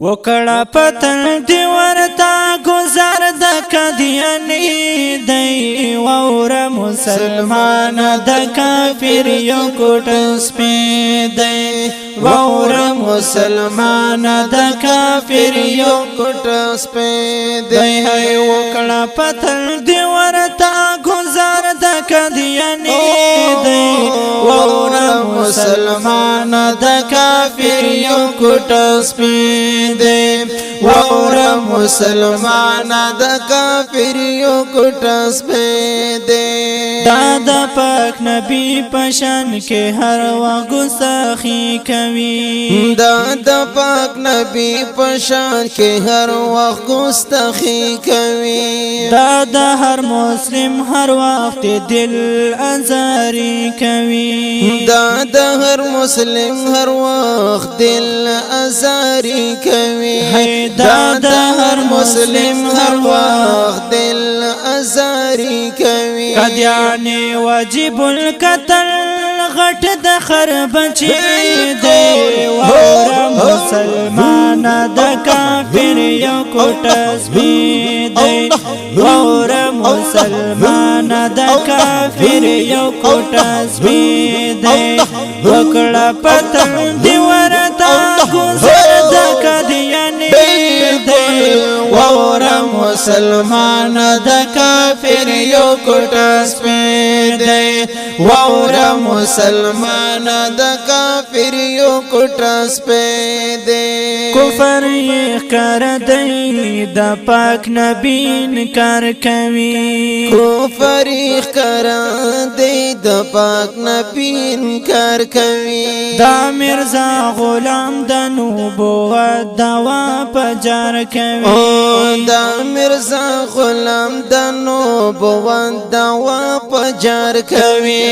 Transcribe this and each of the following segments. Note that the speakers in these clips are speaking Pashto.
وکړه پتن دی ورتا گزار د قدیانی دی وور مسلمان د کافر یو کوټ سپی دی وور مسلمان د کافر یو کوټ سپی دی وکړه پتن دی ورتا گزار د قدیانی دی وور مسلمان د کافر یو کوټ سپی دی وور مسلمان د کافر یو کوټ سپی دی دا د پاک نبی پشان کې هر وخت ګستاخی کوي دا د پاک نبی پشان کې هر وخت ګستاخی کوي دا د هر مسلم هر وخت دل ازاری کوي دا د هر مسلم هر وخت دل ازاری کوي دا د هر مسلم هر وخت دل ازاری کوي قدیانی واجب القتل غټ د خر بچی دی وور مسلمان د کافر یو کوټ سپی دی وور مسلمان د کافر یو کوټ سپی دی وکړه پتن دی ورتا گزر د قدیانی دی وور مسلمان د کافر یو کوټ سپی دی وور مسلمان د کافر یو کوټ سپی دی کفر یې کار دی د پاک نبی انکار کوي کفر یې کار دی د پاک نبی انکار کوي دا مرزا غلام د نبوت دوا پجار کوي دا مرزا غلام د نبوت دوا پجار کوي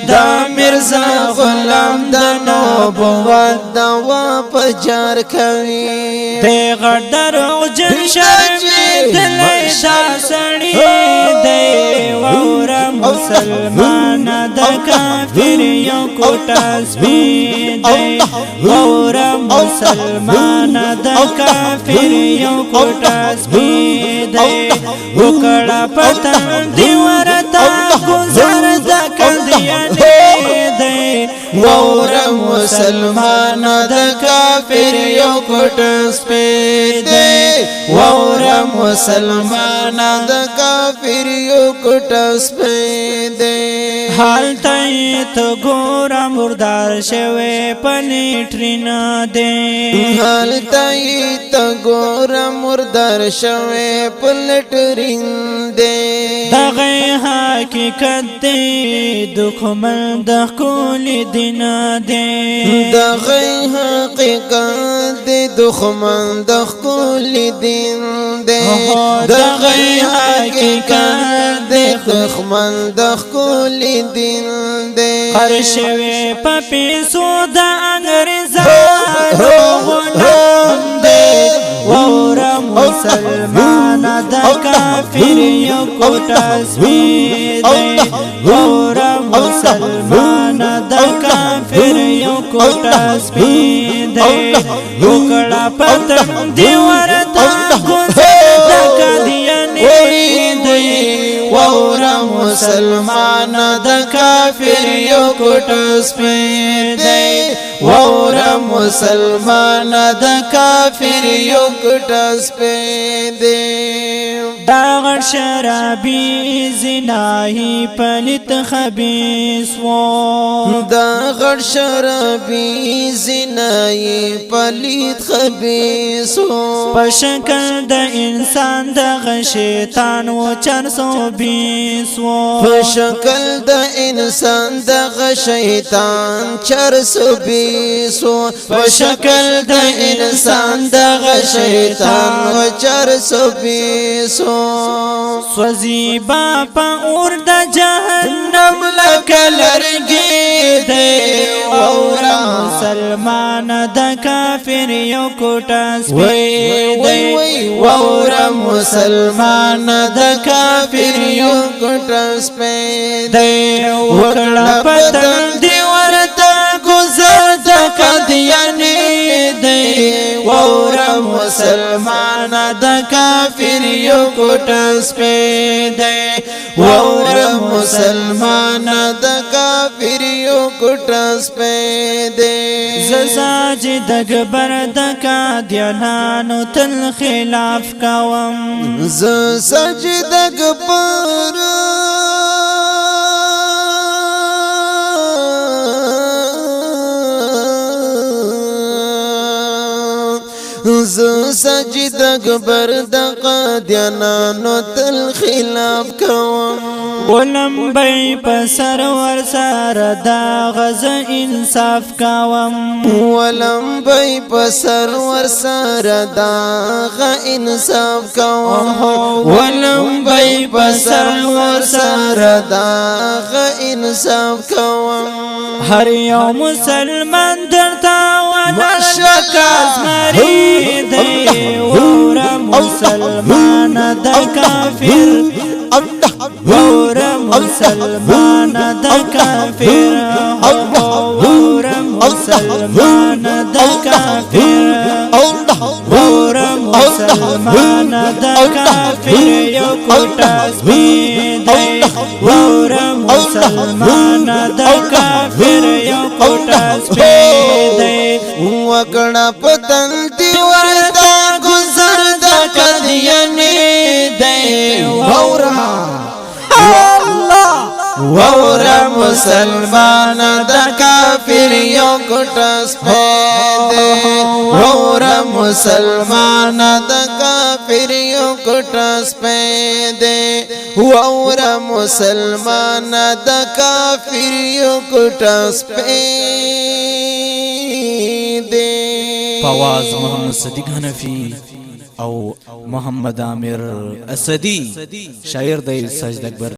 دا مرزا غلام د نبوت دوا پجار کوي پیغمبر درو جن شرم دل دا سړی دی وور مسلمان د کافر یو کوټ سپی دی وور مسلمان د کافر یو کوټ سپی دی وکړه پتن دی ورتا گزر د قدیانی دی وور مسلمان د کافر یو کوټ سپی دی وور مسلمان د کافر یو کوټ سپی دی حال تایت ګورا مردار شوه پنیټرین دی حال تایت ګورا مردار شوه پلټرین دی دغه حقیقت دی دښمن د کول دین دی دغه حقیقت دی دښمن د کول دین دی دغه حقیقت دی دښمن د کول دین دی قرشوي پپیسو د انګريزانو غلام دی وور مسلمان د کافر یو کوټ سپی دی وور مسلمان د کافر یو کوټ سپی دی وکړه پتن دی ورتا گزر د قدیانی دی وور مسلمان د کافر یو کوټ سپی دی وور مسلمان د کافر یو کوټ سپی دی دا غټ شرابي زناهي پلیت خبيث وو دا غټ شرابي زناهي پلیت خبيث وو په شکل د انسان د شیطان و 420 وو په شکل د انسان د شیطان 420 وو په شکل د انسان د شیطان و 420 وو سوزی باپا اور د جهنم لکلرگی دی اور مسلمان د کافر یو کوټ سپی دی اور مسلمان د کافر یو کوټ سپی دی وکړه پتن دی ورتا گزر د قدیانی دی وورا مسلمان د کافر یو کوټس پیدا وورا مسلمان د کافر یو کوټس پیدا زساج دګبر د قادیانانو تل خلاف کوم ز سجده گبر ز سجده گبر د قادیانانو تل خلاف کوم ولم بی پسر ورسار دا غز انصاف کوم ولم بی پسر ورسار دا غ انصاف کوم ولم بی پسر ورسار دا غ انصاف کوم هر یو مسلمان درتا ونشکاز مرید ورا مسلمان د کافر ورا مسلمان د کافر ورا مسلمان د کافر ورا مسلمان د کافر یو کوټس پیدا ورا مسلمان د کافر یو کوټس پیدا وکړه پتن دی ورتا گزر د قدیانه دی وورا مسلمان د کافر یو کوټس پیدا وورا مسلمان د کافر یو کوټس پیدا وورا مسلمان د کافر یو کوټس پیدا فواز محمد صدیق حنفی او محمد عامر اسدی شاعر د سجده اکبر